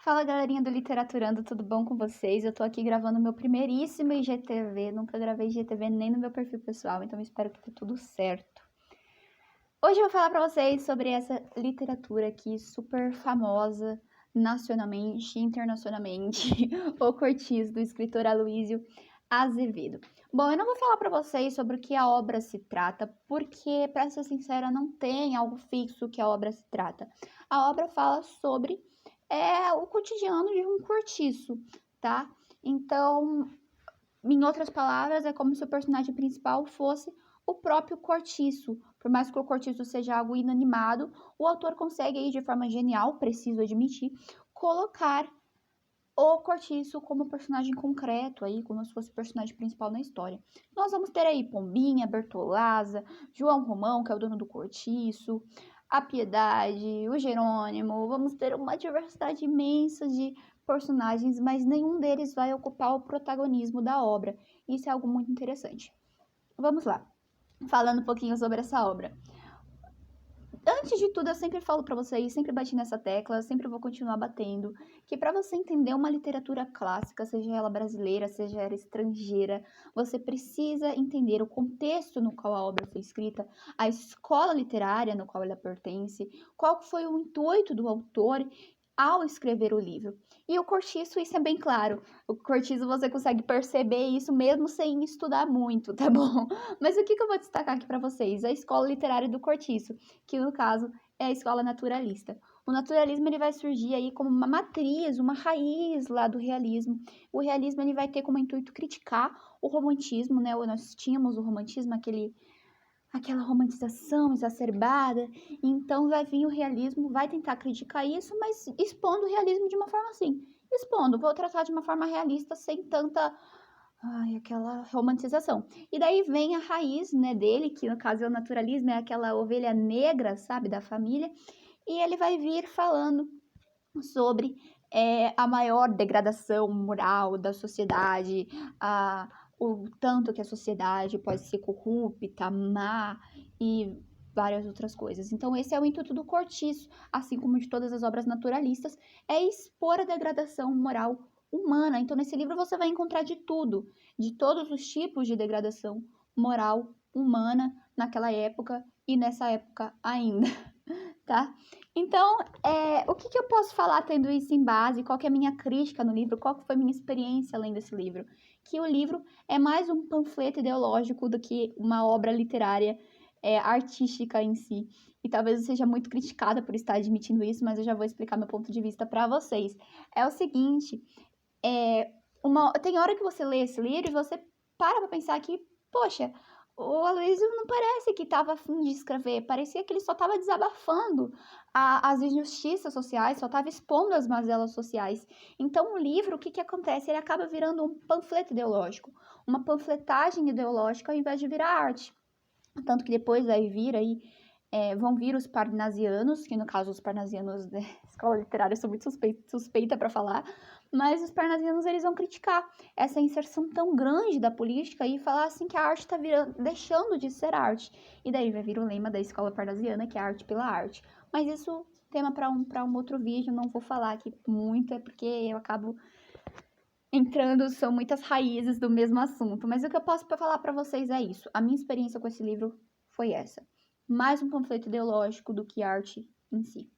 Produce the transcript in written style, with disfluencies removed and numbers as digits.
Fala galerinha do Literaturando, tudo bom com vocês? Eu tô aqui gravando meu primeiríssimo IGTV, nunca gravei IGTV nem no meu perfil pessoal, então espero que dê tudo certo. Hoje eu vou falar pra vocês sobre essa literatura aqui super famosa nacionalmente e internacionalmente, O Cortiço, do escritor Aloysio Azevedo. Bom, eu não vou falar pra vocês sobre o que a obra se trata, porque, pra ser sincera, não tem algo fixo que a obra se trata. A obra fala sobre o cotidiano de um cortiço, tá? Então, em outras palavras, é como se o personagem principal fosse o próprio cortiço. Por mais que o cortiço seja algo inanimado, o autor consegue aí, de forma genial, preciso admitir, colocar o cortiço como personagem concreto aí, como se fosse o personagem principal na história. Nós vamos ter aí Pombinha, Bertolazza, João Romão, que é o dono do cortiço, a Piedade, o Jerônimo. Vamos ter uma diversidade imensa de personagens, mas nenhum deles vai ocupar o protagonismo da obra. Isso é algo muito interessante. Vamos lá, falando um pouquinho sobre essa obra. Antes de tudo, eu sempre falo pra vocês, sempre bati nessa tecla, sempre vou continuar batendo, que para você entender uma literatura clássica, seja ela brasileira, seja ela estrangeira, você precisa entender o contexto no qual a obra foi escrita, a escola literária no qual ela pertence, qual foi o intuito do autor ao escrever o livro. E o Cortiço, isso é bem claro. O Cortiço você consegue perceber isso mesmo sem estudar muito, tá bom? Mas o que eu vou destacar aqui para vocês? A escola literária do Cortiço, que no caso é a escola naturalista. O naturalismo ele vai surgir aí como uma matriz, uma raiz lá do realismo. O realismo ele vai ter como intuito criticar o romantismo, né? Nós tínhamos o romantismo, aquela romantização exacerbada, então vai vir o realismo, vai tentar criticar isso, mas expondo o realismo de uma forma assim, expondo, vou tratar de uma forma realista, sem tanta, aquela romantização. E daí vem a raiz, né, dele, que no caso é o naturalismo, é aquela ovelha negra, sabe, da família, e ele vai vir falando sobre a maior degradação moral da sociedade, o tanto que a sociedade pode ser corrupta, má e várias outras coisas. Então, esse é o intuito do Cortiço, assim como de todas as obras naturalistas, é expor a degradação moral humana. Então, nesse livro você vai encontrar de tudo, de todos os tipos de degradação moral humana naquela época e nessa época ainda, tá? Então, o que eu posso falar tendo isso em base? Qual que é a minha crítica no livro? Qual que foi a minha experiência lendo esse livro? Que o livro é mais um panfleto ideológico do que uma obra literária artística em si. E talvez eu seja muito criticada por estar admitindo isso, mas eu já vou explicar meu ponto de vista para vocês. É o seguinte, tem hora que você lê esse livro e você para pensar que, poxa, o Aloysio não parece que estava a fim de escrever, parecia que ele só estava desabafando as injustiças sociais, só estava expondo as mazelas sociais. Então, o livro, o que acontece? Ele acaba virando um panfleto ideológico, uma panfletagem ideológica ao invés de virar arte. Tanto que depois vai vir aí, vão vir os parnasianos, que no caso os parnasianos, né, escola literária, eu sou muito suspeita para falar, mas os parnasianos eles vão criticar essa inserção tão grande da política e falar assim que a arte está deixando de ser arte. E daí vai vir o lema da escola parnasiana, que é arte pela arte. Mas isso tema para um outro vídeo, não vou falar aqui muito, é porque eu acabo entrando, são muitas raízes do mesmo assunto. Mas o que eu posso falar para vocês é isso. A minha experiência com esse livro foi essa. Mais um panfleto ideológico do que arte em si.